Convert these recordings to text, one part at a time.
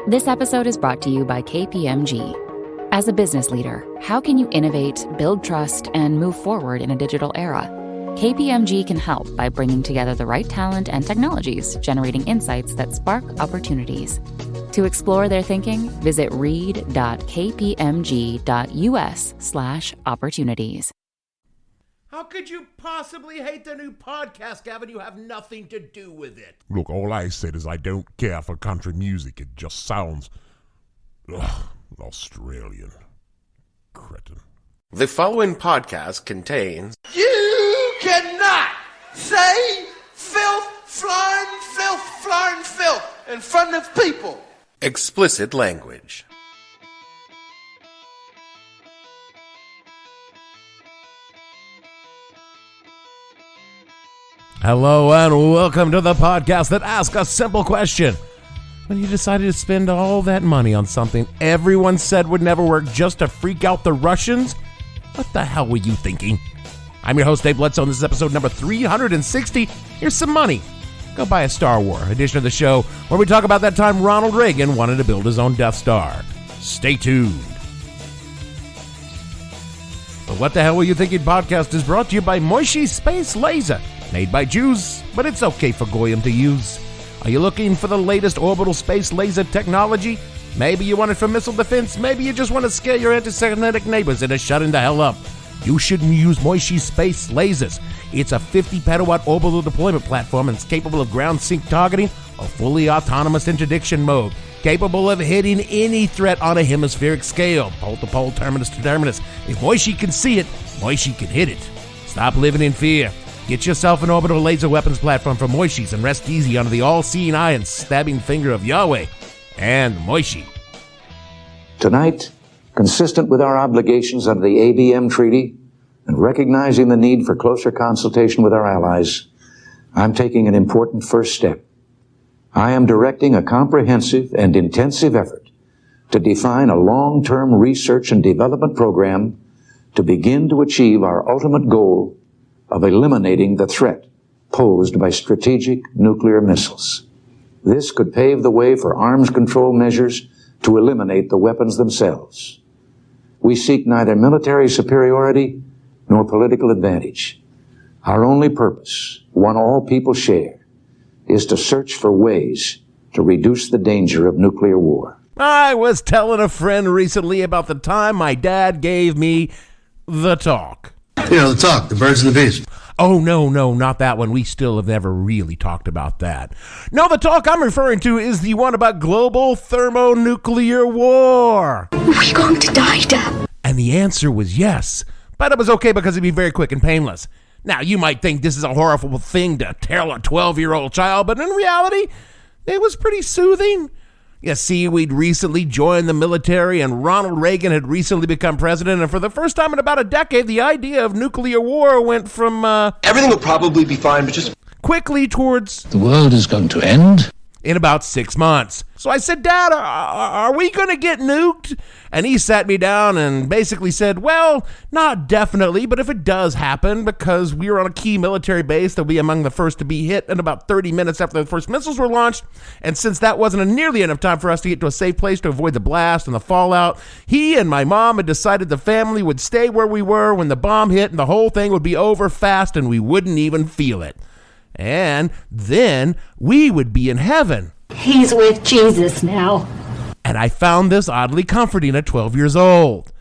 This episode is brought to you by KPMG. As a business leader, how can you innovate, build trust, and move forward in a digital era? KPMG can help by bringing together the right talent and technologies, generating insights that spark opportunities. To explore their thinking, visit read.kpmg.us/opportunities. How could you possibly hate the new podcast, Gavin? You have nothing to do with it. Look, all I said is I don't care for country music. It just sounds... Australian. Cretin. The following podcast contains... You cannot say filth, flying filth in front of people. explicit language. Hello and welcome to the podcast that asks a simple question. When you decided to spend all that money on something everyone said would never work just to freak out the Russians, what the hell were you thinking? I'm your host, Dave Bledsoe, and this is episode number 360. Here's some money. Go buy a Star Wars edition of the show where we talk about that time Ronald Reagan wanted to build his own Death Star. Stay tuned. The What the Hell Were You Thinking podcast is brought to you by Moishi Space Laser. Made by Jews, but it's okay for Goyim to use. Are you looking for the latest orbital space laser technology? Maybe you want it for missile defense. Maybe you just want to scare your anti-Semitic neighbors into shutting the hell up. You shouldn't use Moishi Space Lasers. It's a 50 petawatt orbital deployment platform and it's capable of ground sync targeting or fully autonomous interdiction mode. Capable of hitting any threat on a hemispheric scale, pole to pole, terminus to terminus. If Moishi can see it, Moishi can hit it. Stop living in fear. Get yourself an orbital laser weapons platform from Moishi's and rest easy under the all-seeing eye and stabbing finger of Yahweh and Moishi. Tonight, consistent with our obligations under the ABM Treaty and recognizing the need for closer consultation with our allies, I'm taking an important first step. I am directing a comprehensive and intensive effort to define a long-term research and development program to begin to achieve our ultimate goal of eliminating the threat posed by strategic nuclear missiles. This could pave the way for arms control measures to eliminate the weapons themselves. We seek neither military superiority nor political advantage. Our only purpose, one all people share, is to search for ways to reduce the danger of nuclear war. I was telling a friend recently about the time my dad gave me the talk. You know, the talk, the birds and the bees. Oh, no, not that one. We still have never really talked about that. No, the talk I'm referring to is the one about global thermonuclear war. Are we going to die, Dad? And the answer was yes. But it was okay because it'd be very quick and painless. Now, you might think this is a horrible thing to tell a 12-year-old child, but in reality, it was pretty soothing. You see, we'd recently joined the military, and Ronald Reagan had recently become president, and for the first time in about a decade, the idea of nuclear war went from, Everything will probably be fine, but just... quickly towards... The world is going to end? In about 6 months. So I said, Dad, are we going to get nuked? And he sat me down and basically said, well, not definitely, but if it does happen, because we were on a key military base that will be among the first to be hit in about 30 minutes after the first missiles were launched, and since that wasn't nearly enough time for us to get to a safe place to avoid the blast and the fallout, he and my mom had decided the family would stay where we were when the bomb hit and the whole thing would be over fast and we wouldn't even feel it. And then we would be in heaven. He's with Jesus now. And I found this oddly comforting at 12 years old.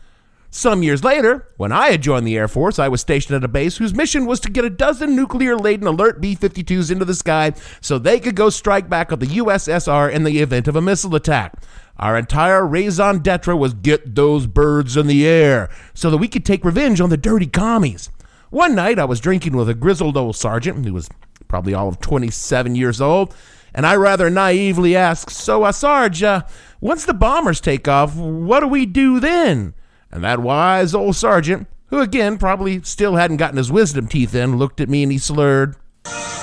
Some years later, when I had joined the Air Force, I was stationed at a base whose mission was to get a dozen nuclear-laden alert B-52s into the sky so they could go strike back on the USSR in the event of a missile attack. Our entire raison d'etre was get those birds in the air so that we could take revenge on the dirty commies. One night, I was drinking with a grizzled old sergeant who was probably all of 27 years old, and I rather naively asked, so, Sarge, once the bombers take off, what do we do then? And that wise old sergeant, who again probably still hadn't gotten his wisdom teeth in, looked at me and he slurred,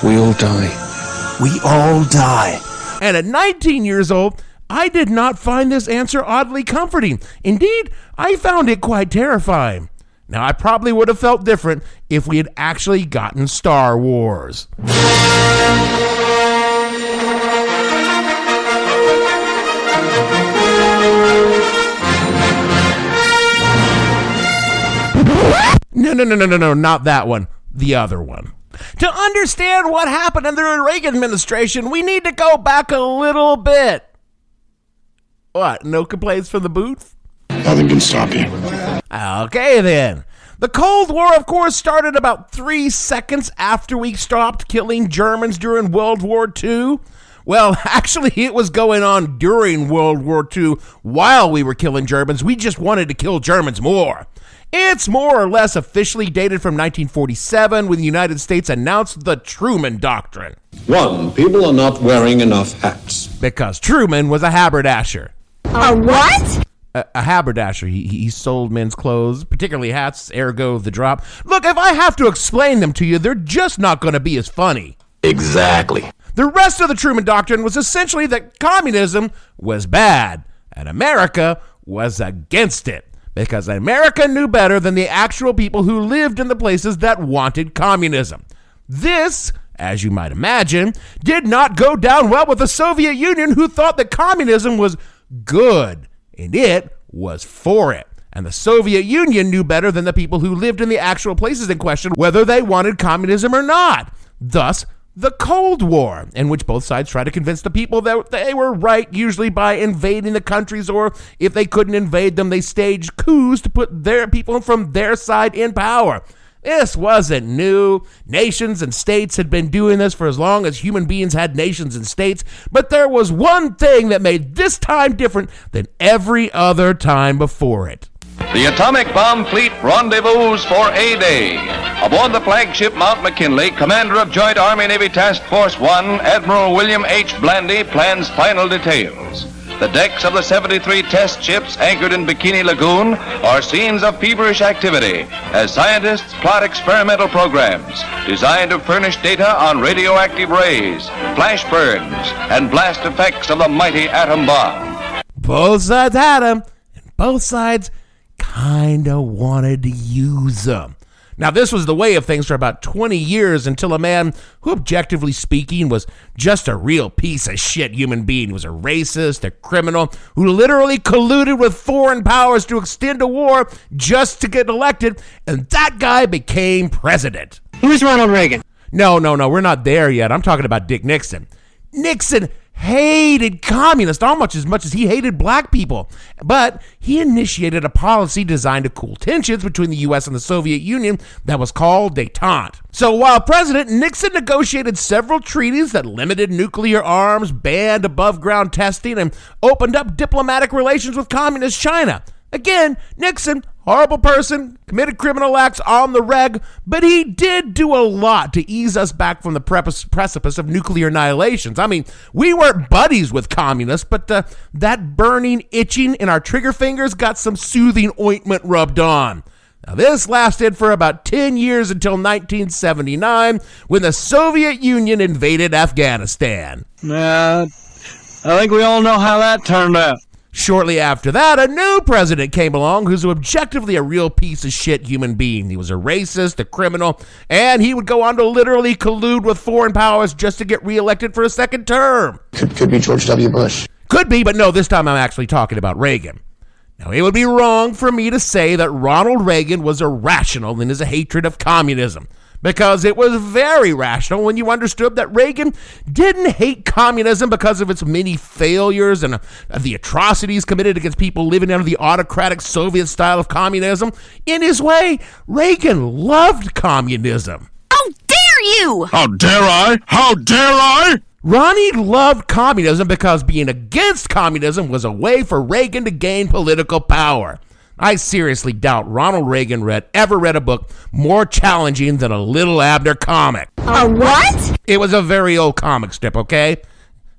We all die. We all die. And at 19 years old, I did not find this answer oddly comforting. Indeed, I found it quite terrifying. Now, I probably would have felt different if we had actually gotten Star Wars. No, not that one. The other one. To understand what happened under the Reagan administration, we need to go back a little bit. What, no complaints from the booth? Nothing can stop you. Okay, then. The Cold War, of course, started about 3 seconds after we stopped killing Germans during World War II. Well, actually, it was going on during World War II while we were killing Germans. We just wanted to kill Germans more. It's more or less officially dated from 1947 when the United States announced the Truman Doctrine. 1. People are not wearing enough hats. Because Truman was a haberdasher. A what? A haberdasher. He sold men's clothes, particularly hats, ergo the drop. Look, if I have to explain them to you, they're just not going to be as funny. Exactly. The rest of the Truman Doctrine was essentially that communism was bad, and America was against it. Because America knew better than the actual people who lived in the places that wanted communism. This, as you might imagine, did not go down well with the Soviet Union, who thought that communism was good, and it was for it. And the Soviet Union knew better than the people who lived in the actual places in question whether they wanted communism or not. Thus, the Cold War, in which both sides tried to convince the people that they were right, usually by invading the countries, or if they couldn't invade them, they staged coups to put their people from their side in power. This wasn't new. Nations and states had been doing this for as long as human beings had nations and states, but there was one thing that made this time different than every other time before it. The atomic bomb fleet rendezvous for A-Day. Aboard the flagship Mount McKinley, commander of Joint Army-Navy Task Force 1, Admiral William H. Blandy, plans final details. The decks of the 73 test ships anchored in Bikini Lagoon are scenes of feverish activity as scientists plot experimental programs designed to furnish data on radioactive rays, flash burns, and blast effects of the mighty atom bomb. Both sides had them, and both sides kinda wanted to use them. Now, this was the way of things for about 20 years until a man who, objectively speaking, was just a real piece of shit human being. He was a racist, a criminal, who literally colluded with foreign powers to extend a war just to get elected, and that guy became president. Who's Ronald Reagan? No, we're not there yet. I'm talking about Dick Nixon. Nixon hated communists almost as much as he hated black people. But he initiated a policy designed to cool tensions between the U.S. and the Soviet Union that was called détente. So while president, Nixon negotiated several treaties that limited nuclear arms, banned above-ground testing, and opened up diplomatic relations with communist China. Again, Nixon, horrible person, committed criminal acts on the reg, but he did do a lot to ease us back from the precipice of nuclear annihilations. I mean, we weren't buddies with communists, but that burning, itching in our trigger fingers got some soothing ointment rubbed on. Now, this lasted for about 10 years until 1979, when the Soviet Union invaded Afghanistan. I think we all know how that turned out. Shortly after that, a new president came along who's objectively a real piece of shit human being. He was a racist, a criminal, and he would go on to literally collude with foreign powers just to get reelected for a second term. Could be George W. Bush. Could be, but no, this time I'm actually talking about Reagan. Now, it would be wrong for me to say that Ronald Reagan was irrational in his hatred of communism, because it was very rational when you understood that Reagan didn't hate communism because of its many failures and the atrocities committed against people living under the autocratic Soviet style of communism. In his way, Reagan loved communism. How dare you! How dare I? How dare I? Ronnie loved communism because being against communism was a way for Reagan to gain political power. I seriously doubt Ronald Reagan ever read a book more challenging than a Little Abner comic. A what? It was a very old comic strip, okay?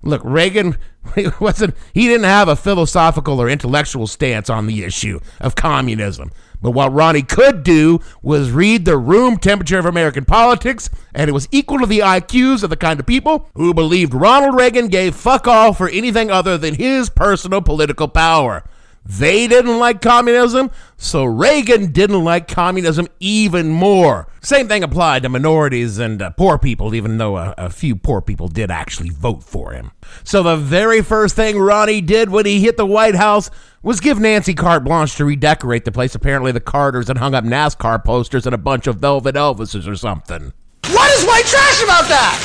Look, Reagan he didn't have a philosophical or intellectual stance on the issue of communism. But what Ronnie could do was read the room temperature of American politics, and it was equal to the IQs of the kind of people who believed Ronald Reagan gave fuck all for anything other than his personal political power. They didn't like communism, so Reagan didn't like communism even more. Same thing applied to minorities and poor people, even though a few poor people did actually vote for him. So the very first thing Ronnie did when he hit the White House was give Nancy carte blanche to redecorate the place. Apparently the Carters had hung up NASCAR posters and a bunch of Velvet Elvises or something. What is white trash about that?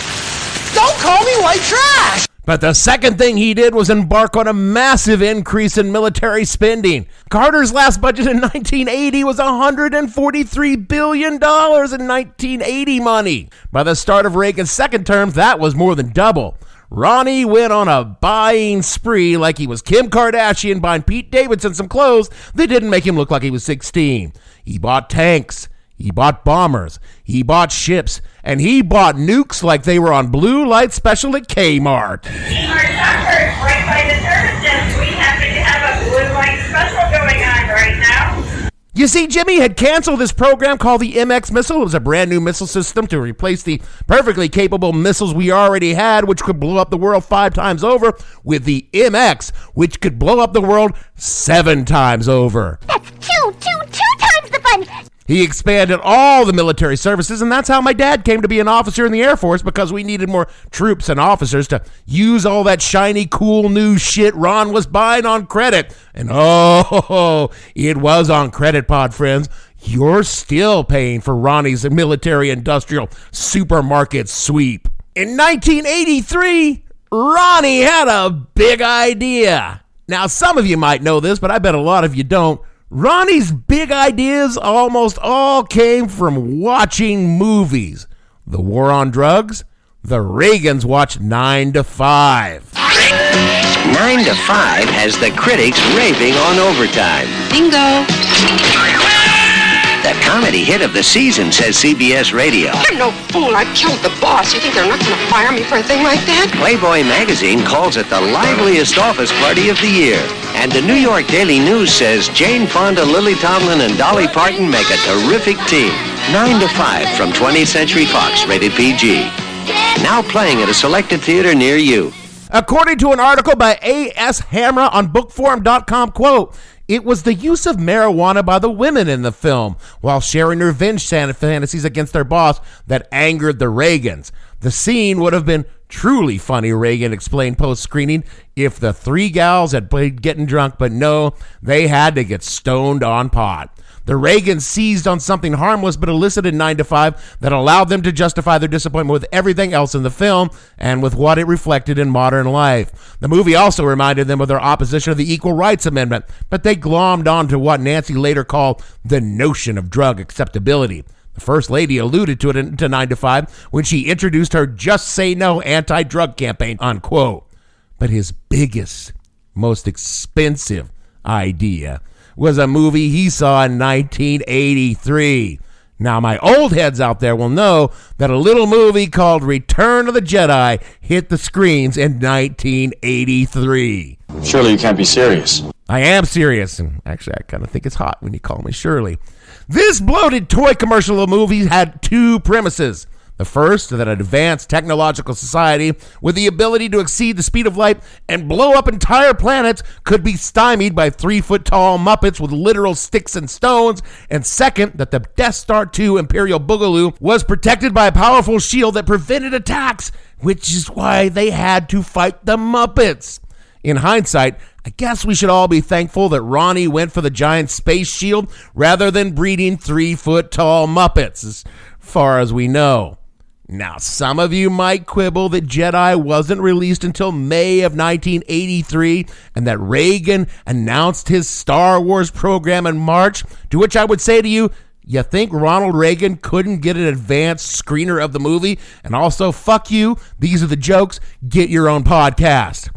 Don't call me white trash! But the second thing he did was embark on a massive increase in military spending. Carter's last budget in 1980 was $143 billion in 1980 money. By the start of Reagan's second term, that was more than double. Ronnie went on a buying spree like he was Kim Kardashian buying Pete Davidson some clothes that didn't make him look like he was 16. He bought tanks. He bought bombers, he bought ships, and he bought nukes like they were on Blue Light Special at Kmart. Our suckers, right by the services, we happen to have a Blue Light Special going on right now. You see, Jimmy had canceled this program called the MX missile. It was a brand new missile system to replace the perfectly capable missiles we already had, which could blow up the world 5 times over, with the MX, which could blow up the world 7 times over. That's two times the fun. He expanded all the military services, and that's how my dad came to be an officer in the Air Force, because we needed more troops and officers to use all that shiny, cool new shit Ron was buying on credit. And oh, it was on credit, pod friends. You're still paying for Ronnie's military-industrial supermarket sweep. In 1983, Ronnie had a big idea. Now, some of you might know this, but I bet a lot of you don't. Ronnie's big ideas almost all came from watching movies. The war on drugs? The Reagans watched 9 to 5. 9 to 5 has the critics raving on overtime. Bingo. The comedy hit of the season, says CBS Radio. I'm no fool. I killed the boss. You think they're not going to fire me for a thing like that? Playboy magazine calls it the liveliest office party of the year. And the New York Daily News says Jane Fonda, Lily Tomlin, and Dolly Parton make a terrific team. 9 to 5 from 20th Century Fox, rated PG. Now playing at a selected theater near you. According to an article by A.S. Hamra on bookforum.com, quote, it was the use of marijuana by the women in the film while sharing revenge fantasies against their boss that angered the Reagans. The scene would have been truly funny, Reagan explained post-screening, if the 3 gals had played getting drunk, but no, they had to get stoned on pot. The Reagans seized on something harmless but illicit in 9 to 5 that allowed them to justify their disappointment with everything else in the film and with what it reflected in modern life. The movie also reminded them of their opposition to the Equal Rights Amendment, but they glommed on to what Nancy later called the notion of drug acceptability. The First Lady alluded to it in 9 to 5 when she introduced her Just Say No anti-drug campaign, unquote. But his biggest, most expensive idea was a movie he saw in 1983. Now, my old heads out there will know that a little movie called Return of the Jedi hit the screens in 1983. Surely you can't be serious. I am serious, and actually I kind of think it's hot when you call me Shirley. This bloated toy commercial movie had 2 premises. The first, that an advanced technological society with the ability to exceed the speed of light and blow up entire planets could be stymied by 3-foot-tall Muppets with literal sticks and stones. And second, that the Death Star 2 Imperial Boogaloo was protected by a powerful shield that prevented attacks, which is why they had to fight the Muppets. In hindsight, I guess we should all be thankful that Ronnie went for the giant space shield rather than breeding 3-foot-tall Muppets, as far as we know. Now, some of you might quibble that Jedi wasn't released until May of 1983 and that Reagan announced his Star Wars program in March, to which I would say to you, you think Ronald Reagan couldn't get an advanced screener of the movie? And also, fuck you, these are the jokes, get your own podcast.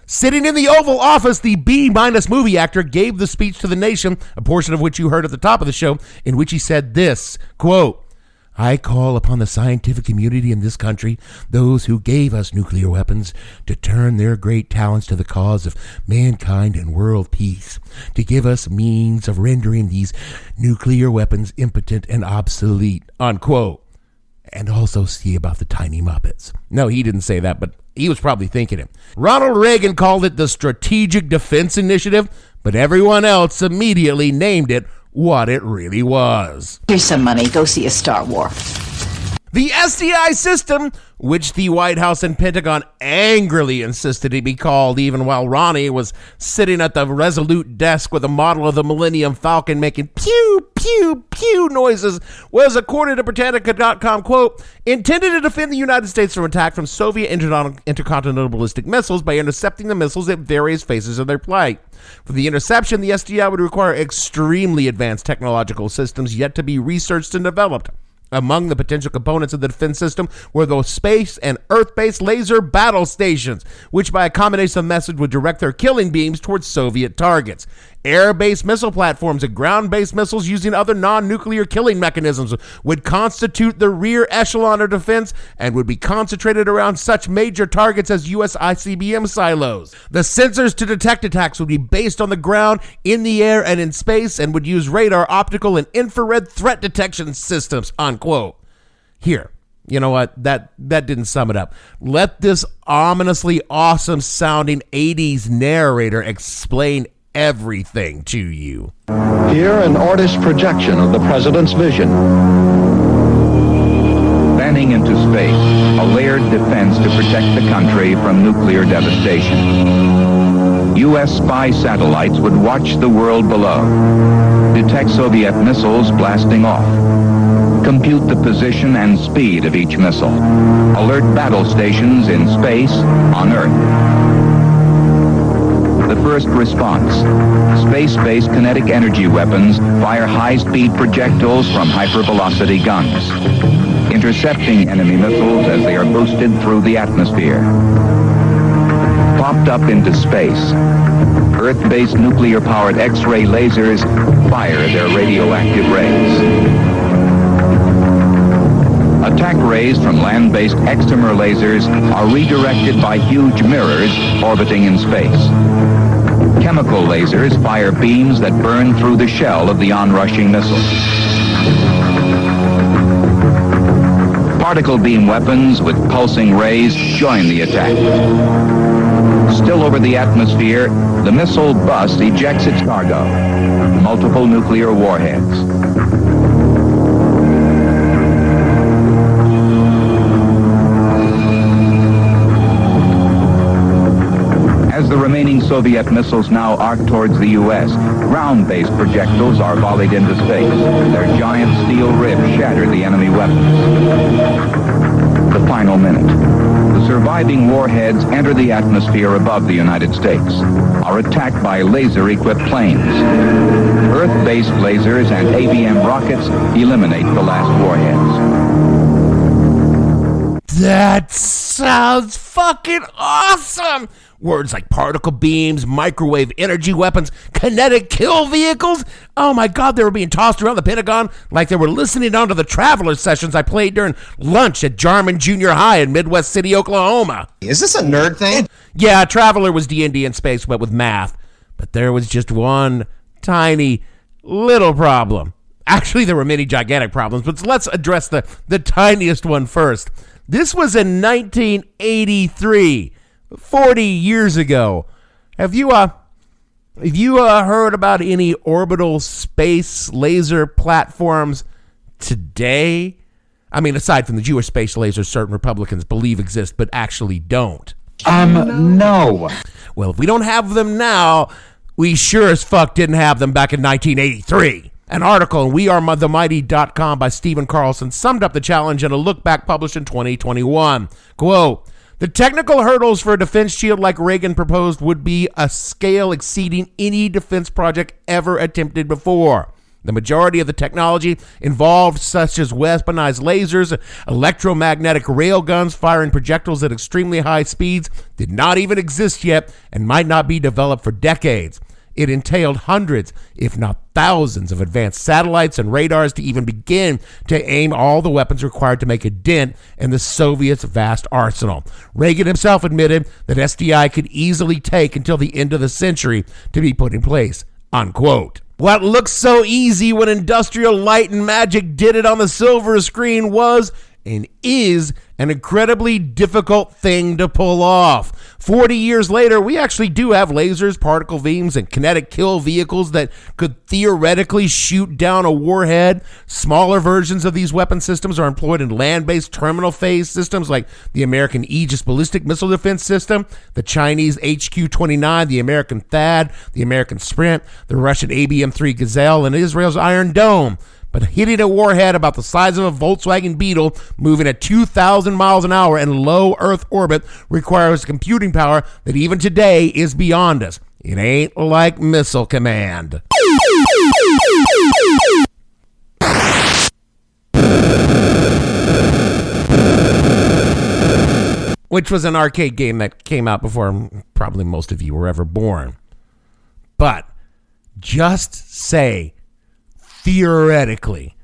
Sitting in the Oval Office, the B-minus movie actor gave the speech to the nation, a portion of which you heard at the top of the show, in which he said this, quote, I call upon the scientific community in this country, those who gave us nuclear weapons, to turn their great talents to the cause of mankind and world peace, to give us means of rendering these nuclear weapons impotent and obsolete, unquote. And also see about the tiny Muppets. No, he didn't say that, but he was probably thinking it. Ronald Reagan called it the Strategic Defense Initiative, but everyone else immediately named it what it really was. Here's some money. Go see a Star War. The SDI system, which the White House and Pentagon angrily insisted it be called even while Ronnie was sitting at the Resolute desk with a model of the Millennium Falcon making pew, pew, pew noises, was, according to Britannica.com, quote, intended to defend the United States from attack from Soviet intercontinental ballistic missiles by intercepting the missiles at various phases of their flight. For the interception, the SDI would require extremely advanced technological systems yet to be researched and developed. Among the potential components of the defense system were those space and Earth-based laser battle stations, which by a combination of methods would direct their killing beams towards Soviet targets. Air-based missile platforms and ground-based missiles using other non-nuclear killing mechanisms would constitute the rear echelon of defense and would be concentrated around such major targets as U.S. ICBM silos. The sensors to detect attacks would be based on the ground, in the air, and in space, and would use radar, optical, and infrared threat detection systems, unquote. Here, you know what? That didn't sum it up. Let this ominously awesome sounding 80s narrator explain everything to you. Here, an artist's projection of the president's vision. Fanning into space, a layered defense to protect the country from nuclear devastation. U.S. spy satellites would watch the world below, detect Soviet missiles blasting off, compute the position and speed of each missile, alert battle stations in space, on Earth. The first response. Space-based kinetic energy weapons fire high-speed projectiles from hypervelocity guns, intercepting enemy missiles as they are boosted through the atmosphere. Popped up into space, Earth-based nuclear-powered X-ray lasers fire their radioactive rays. Attack rays from land-based excimer lasers are redirected by huge mirrors orbiting in space. Chemical lasers fire beams that burn through the shell of the onrushing missile. Particle beam weapons with pulsing rays join the attack. Still over the atmosphere, the missile bus ejects its cargo, multiple nuclear warheads. As the remaining Soviet missiles now arc towards the U.S., ground-based projectiles are volleyed into space. Their giant steel ribs shatter the enemy weapons. The final minute. The surviving warheads enter the atmosphere above the United States, are attacked by laser-equipped planes. Earth-based lasers and ABM rockets eliminate the last warheads. That sounds fucking awesome! Words like particle beams, microwave energy weapons, kinetic kill vehicles. Oh my God, they were being tossed around the Pentagon like they were listening onto the Traveler sessions I played during lunch at Jarman Junior High in Midwest City, Oklahoma. Is this a nerd thing? Yeah, Traveler was D&D in space, but with math. But there was just one tiny little problem. Actually, there were many gigantic problems, but let's address the tiniest one first. This was in 1983. 40 years ago. Have you heard about any orbital space laser platforms today? I mean, aside from the Jewish space lasers certain Republicans believe exist but actually don't. No. Well, if we don't have them now, we sure as fuck didn't have them back in 1983. An article in wearethemighty.com by Stephen Carlson summed up the challenge in a look back published in 2021. Quote, the technical hurdles for a defense shield like Reagan proposed would be a scale exceeding any defense project ever attempted before. The majority of the technology involved, such as weaponized lasers, electromagnetic railguns firing projectiles at extremely high speeds, did not even exist yet and might not be developed for decades. It entailed hundreds, if not thousands, of advanced satellites and radars to even begin to aim all the weapons required to make a dent in the Soviets' vast arsenal. Reagan himself admitted that SDI could easily take until the end of the century to be put in place, unquote. What looks so easy when Industrial Light and Magic did it on the silver screen was and is an incredibly difficult thing to pull off. 40 years later, we actually do have lasers, particle beams, and kinetic kill vehicles that could theoretically shoot down a warhead. Smaller versions of these weapon systems are employed in land-based terminal phase systems like the American Aegis ballistic missile defense system, the Chinese HQ-29, the American THAAD, the American Sprint, the Russian ABM-3 Gazelle, and Israel's Iron Dome. But hitting a warhead about the size of a Volkswagen Beetle moving at 2,000 miles an hour in low Earth orbit requires computing power that even today is beyond us. It ain't like Missile Command. Which was an arcade game that came out before probably most of you were ever born. But just say, theoretically,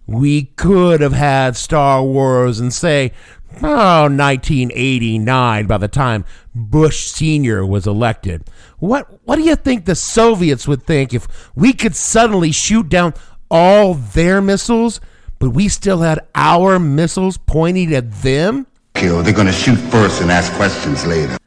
we could have had Star Wars in, say, 1989 by the time Bush Sr. was elected. What do you think the Soviets would think if we could suddenly shoot down all their missiles, but we still had our missiles pointing at them? They're going to shoot first and ask questions later.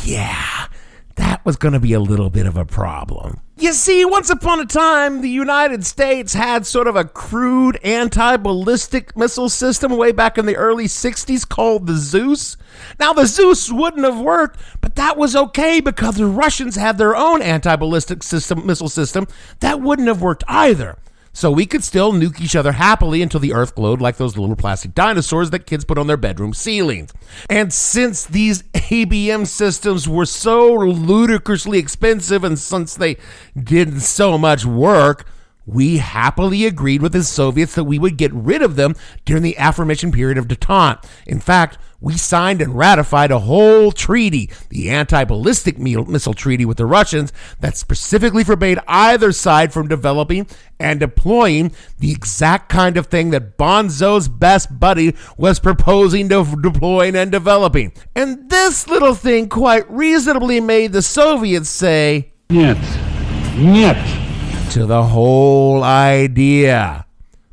Yeah, that was going to be a little bit of a problem. You see, once upon a time, the United States had sort of a crude anti-ballistic missile system way back in the early 60s called the Zeus. Now, the Zeus wouldn't have worked, but that was okay because the Russians had their own anti-ballistic missile system that wouldn't have worked either. So we could still nuke each other happily until the Earth glowed like those little plastic dinosaurs that kids put on their bedroom ceilings. And since these ABM systems were so ludicrously expensive and since they did so much work, we happily agreed with the Soviets that we would get rid of them during the aforementioned period of detente. In fact, we signed and ratified a whole treaty, the anti-ballistic missile treaty with the Russians, that specifically forbade either side from developing and deploying the exact kind of thing that Bonzo's best buddy was proposing to deploying and developing. And this little thing quite reasonably made the Soviets say, "Нет, нет," to the whole idea.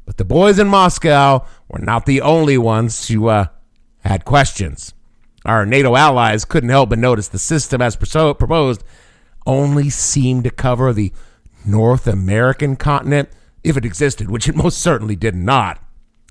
But the boys in Moscow were not the only ones who had questions. Our NATO allies couldn't help but notice the system as proposed only seemed to cover the North American continent, if it existed, which it most certainly did not.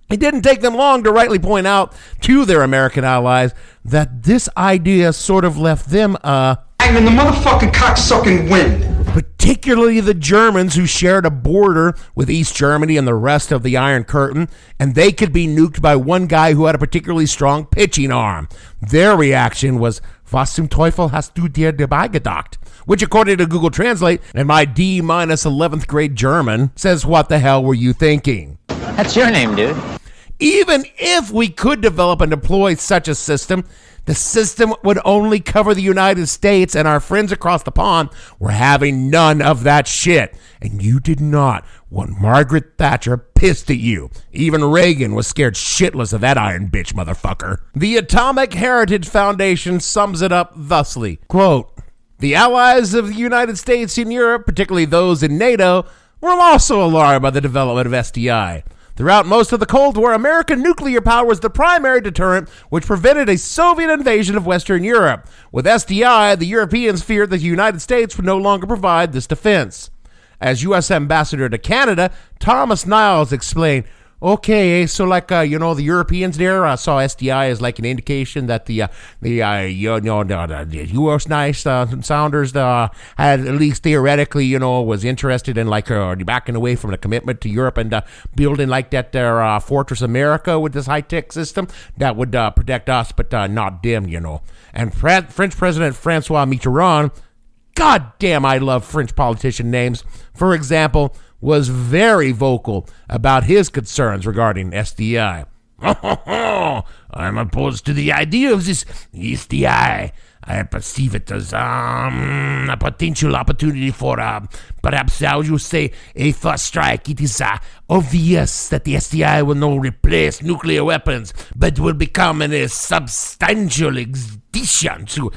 It didn't take them long to rightly point out to their American allies that this idea sort of left them in the motherfucking cocksucking wind. Particularly the Germans, who shared a border with East Germany and the rest of the Iron Curtain, and they could be nuked by one guy who had a particularly strong pitching arm. Their reaction was, "Was zum Teufel hast du dir dabei gedacht?" Which, according to Google Translate and my D-11th grade German, says, "What the hell were you thinking?" That's your name, dude. Even if we could develop and deploy such a system, the system would only cover the United States, and our friends across the pond were having none of that shit. And you did not want Margaret Thatcher pissed at you. Even Reagan was scared shitless of that iron bitch, motherfucker. The Atomic Heritage Foundation sums it up thusly, quote, "The allies of the United States in Europe, particularly those in NATO, were also alarmed by the development of SDI. Throughout most of the Cold War, American nuclear power was the primary deterrent which prevented a Soviet invasion of Western Europe. With SDI, the Europeans feared that the United States would no longer provide this defense." As U.S. Ambassador to Canada, Thomas Niles explained, "Okay, so like the Europeans there saw SDI as like an indication that the U.S. nice Sounders had at least theoretically was interested in like backing away from the commitment to Europe and building like that their Fortress America with this high tech system that would protect us, but not them, And French President Francois Mitterrand, God damn, I love French politician names, for example, was very vocal about his concerns regarding SDI. I'm opposed to the idea of this SDI. I perceive it as a potential opportunity for, perhaps, how you say, a first strike. It is obvious that the SDI will not replace nuclear weapons, but will become a substantial addition to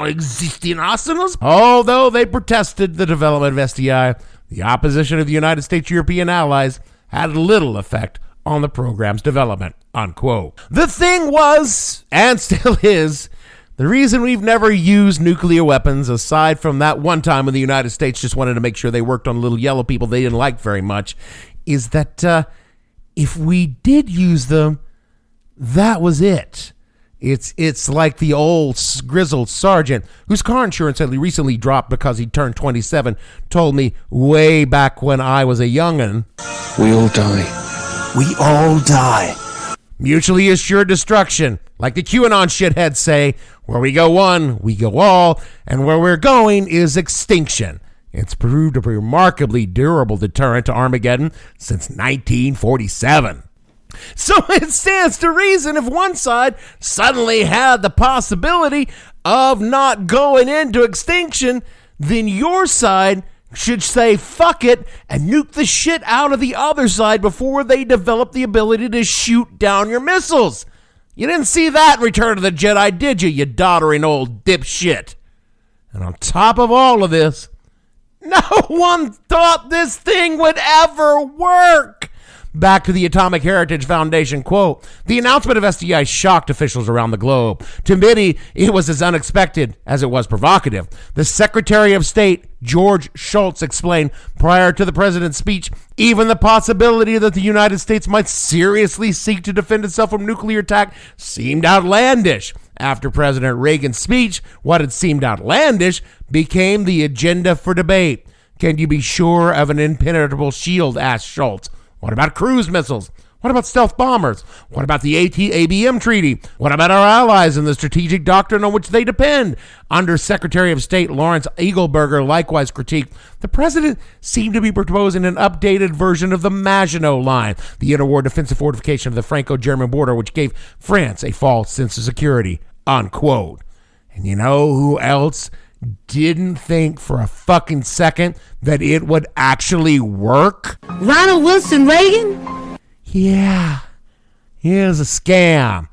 existing arsenals. Although they protested the development of SDI, the opposition of the United States European allies had little effect on the program's development, unquote. The thing was, and still is, The reason we've never used nuclear weapons, aside from that one time when the United States just wanted to make sure they worked on little yellow people they didn't like very much, is that if we did use them, that was it. It's like the old grizzled sergeant whose car insurance had recently dropped because he turned 27 told me way back when I was a young'un. We all die. We all die. Mutually assured destruction. Like the QAnon shitheads say, where we go one, we go all, and where we're going is extinction. It's proved a remarkably durable deterrent to Armageddon since 1947. So it stands to reason if one side suddenly had the possibility of not going into extinction, then your side should say fuck it and nuke the shit out of the other side before they develop the ability to shoot down your missiles. You didn't see that in Return of the Jedi, did you doddering old dipshit? And on top of all of this, no one thought this thing would ever work. Back to the Atomic Heritage Foundation quote, the announcement of SDI shocked officials around the globe. To many, it was as unexpected as it was provocative. The Secretary of State, George Shultz, explained prior to the president's speech, even the possibility that the United States might seriously seek to defend itself from nuclear attack seemed outlandish. After President Reagan's speech, what had seemed outlandish became the agenda for debate. Can you be sure of an impenetrable shield, asked Shultz. What about cruise missiles? What about stealth bombers? What about the ABM treaty? What about our allies and the strategic doctrine on which they depend? Under Secretary of State Lawrence Eagleburger likewise critiqued, the president seemed to be proposing an updated version of the Maginot Line, the interwar defensive fortification of the Franco-German border, which gave France a false sense of security, unquote. And you know who else didn't think for a fucking second that it would actually work? Ronald Wilson Reagan? Yeah, here's a scam.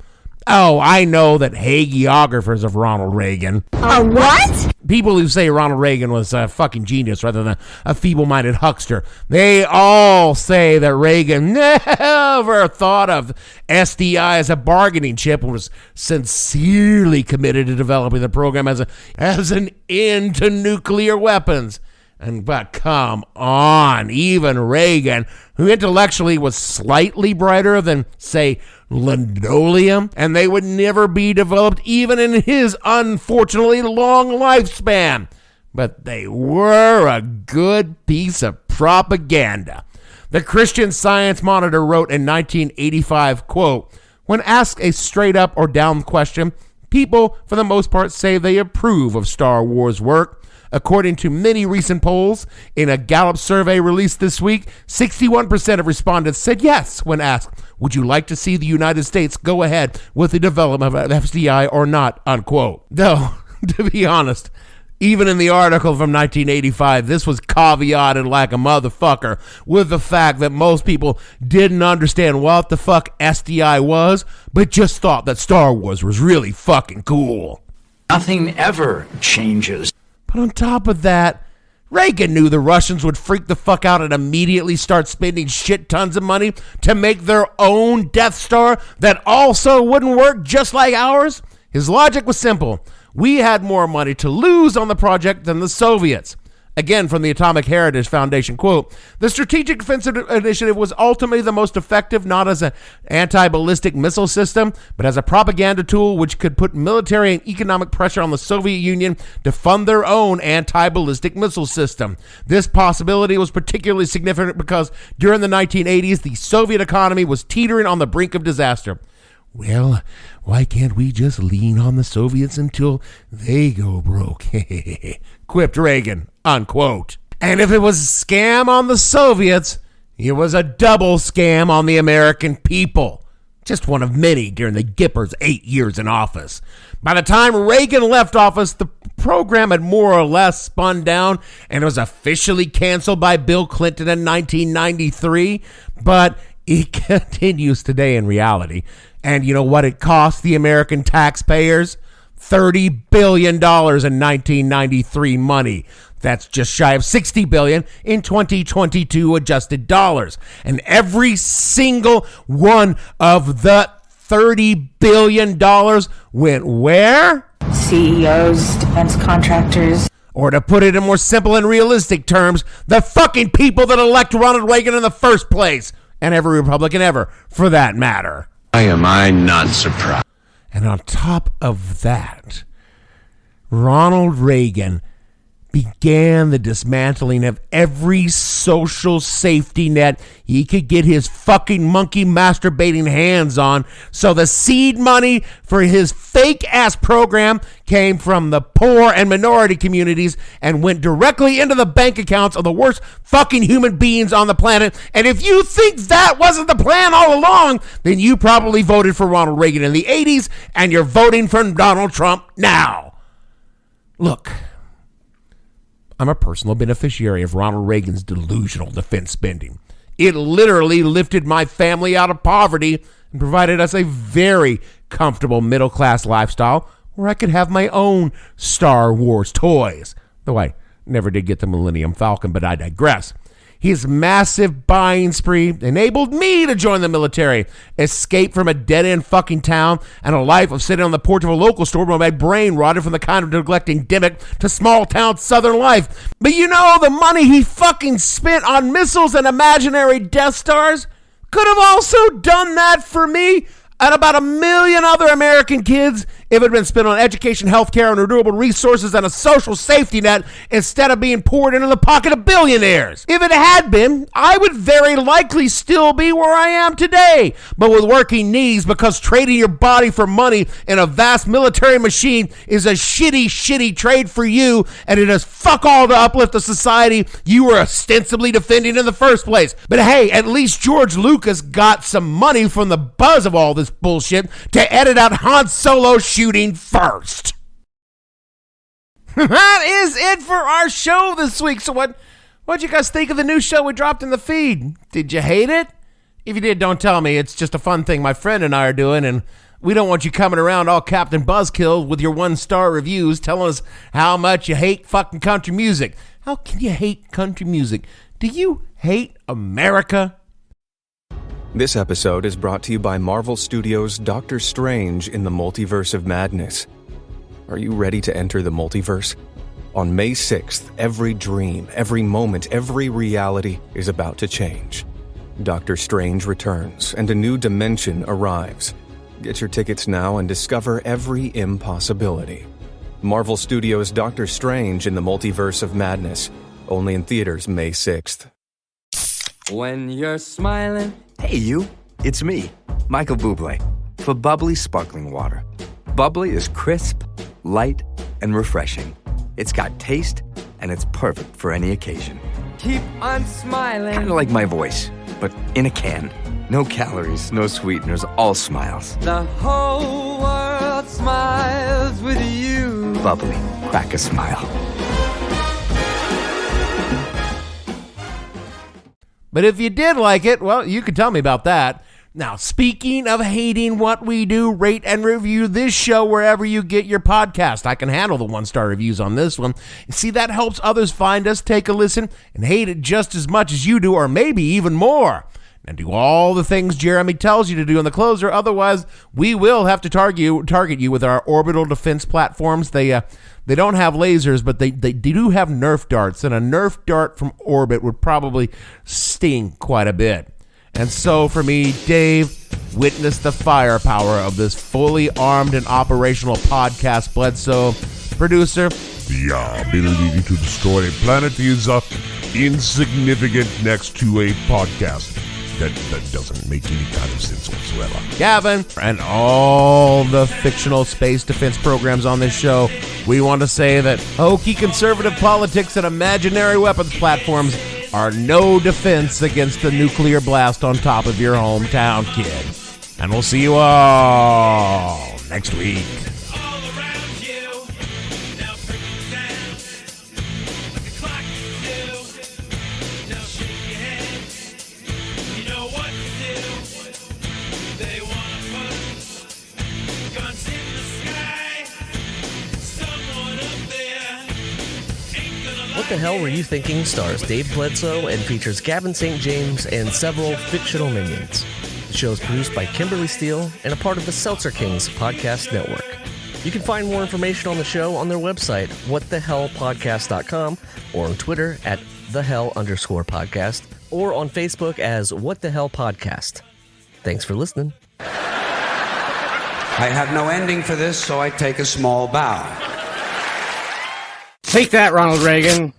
Oh, I know that hagiographers of Ronald Reagan. A what? People who say Ronald Reagan was a fucking genius rather than a feeble-minded huckster. They all say that Reagan never thought of SDI as a bargaining chip and was sincerely committed to developing the program as an end to nuclear weapons. But come on, even Reagan, who intellectually was slightly brighter than, say, linoleum, and they would never be developed even in his unfortunately long lifespan. But they were a good piece of propaganda. The Christian Science Monitor wrote in 1985, quote, when asked a straight up or down question, people, for the most part, say they approve of Star Wars work. According to many recent polls, in a Gallup survey released this week, 61% of respondents said yes when asked, would you like to see the United States go ahead with the development of FDI or not, unquote. Though, to be honest, even in the article from 1985, this was caveated like a motherfucker with the fact that most people didn't understand what the fuck SDI was, but just thought that Star Wars was really fucking cool. Nothing ever changes. But on top of that, Reagan knew the Russians would freak the fuck out and immediately start spending shit tons of money to make their own Death Star that also wouldn't work just like ours. His logic was simple. We had more money to lose on the project than the Soviets. Again, from the Atomic Heritage Foundation, quote, the Strategic Defense Initiative was ultimately the most effective, not as an anti-ballistic missile system, but as a propaganda tool which could put military and economic pressure on the Soviet Union to fund their own anti-ballistic missile system. This possibility was particularly significant because during the 1980s, the Soviet economy was teetering on the brink of disaster. Well, why can't we just lean on the Soviets until they go broke? Quipped Reagan, unquote. And if it was a scam on the Soviets, it was a double scam on the American people. Just one of many during the Gipper's 8 years in office. By the time Reagan left office, the program had more or less spun down and was officially canceled by Bill Clinton in 1993. But it continues today in reality. And you know what it cost the American taxpayers? $30 billion in 1993 money. That's just shy of $60 billion in 2022 adjusted dollars. And every single one of the $30 billion went where? CEOs, defense contractors. Or to put it in more simple and realistic terms, the fucking people that elect Ronald Reagan in the first place. And every Republican ever, for that matter. Why am I not surprised? And on top of that, Ronald Reagan began the dismantling of every social safety net he could get his fucking monkey masturbating hands on, so the seed money for his fake-ass program came from the poor and minority communities and went directly into the bank accounts of the worst fucking human beings on the planet. And if you think that wasn't the plan all along, then you probably voted for Ronald Reagan in the 80s, and you're voting for Donald Trump now. Look, I'm a personal beneficiary of Ronald Reagan's delusional defense spending. It literally lifted my family out of poverty and provided us a very comfortable middle-class lifestyle where I could have my own Star Wars toys. Though I never did get the Millennium Falcon, but I digress. His massive buying spree enabled me to join the military, escape from a dead-end fucking town, and a life of sitting on the porch of a local store where my brain rotted from the kind of neglect endemic to small-town southern life. But you know, the money he fucking spent on missiles and imaginary Death Stars could have also done that for me and about 1 million other American kids if it had been spent on education, healthcare, and renewable resources and a social safety net instead of being poured into the pocket of billionaires. If it had been, I would very likely still be where I am today, but with working knees, because trading your body for money in a vast military machine is a shitty trade for you, and it does fuck all to uplift the society you were ostensibly defending in the first place. But hey, at least George Lucas got some money from the buzz of all this bullshit to edit out Han Solo shooting first. That is it for our show this week. So what'd you guys think of the new show we dropped in the feed? Did you hate it? If you did, don't tell me. It's just a fun thing my friend and I are doing, and we don't want you coming around all Captain Buzzkill with your 1-star reviews telling us how much you hate fucking country music. How can you hate country music? Do you hate America? This episode is brought to you by Marvel Studios' Doctor Strange in the Multiverse of Madness. Are you ready to enter the multiverse? On May 6th, every dream, every moment, every reality is about to change. Doctor Strange returns, and a new dimension arrives. Get your tickets now and discover every impossibility. Marvel Studios' Doctor Strange in the Multiverse of Madness. Only in theaters May 6th. When you're smiling... Hey, you. It's me, Michael Bublé, for Bubbly Sparkling Water. Bubbly is crisp, light, and refreshing. It's got taste, and it's perfect for any occasion. Keep on smiling. Kind of like my voice, but in a can. No calories, no sweeteners, all smiles. The whole world smiles with you. Bubbly, crack a smile. But if you did like it, well, you could tell me about that. Now, speaking of hating what we do, rate and review this show wherever you get your podcast. I can handle the 1-star reviews on this one. See, that helps others find us, take a listen, and hate it just as much as you do, or maybe even more. And do all the things Jeremy tells you to do in the closer. Otherwise, we will have to target you with our orbital defense platforms. They don't have lasers, but they do have Nerf darts, and a Nerf dart from orbit would probably sting quite a bit. And so for me, Dave, witness the firepower of this fully armed and operational podcast Bledsoe producer. The ability to destroy a planet is insignificant next to a podcast. That doesn't make any kind of sense whatsoever. Gavin, and all the fictional space defense programs on this show, we want to say that hokey conservative politics and imaginary weapons platforms are no defense against the nuclear blast on top of your hometown, kid. And we'll see you all next week. What the Hell Were You Thinking stars Dave Bledsoe and features Gavin St. James and several fictional minions. The show is produced by Kimberly Steele and a part of the Seltzer Kings podcast network. You can find more information on the show on their website, whatthehellpodcast.com, or on Twitter at @thehell_podcast, or on Facebook as What the Hell Podcast. Thanks for listening. I have no ending for this, so I take a small bow. Take that, Ronald Reagan.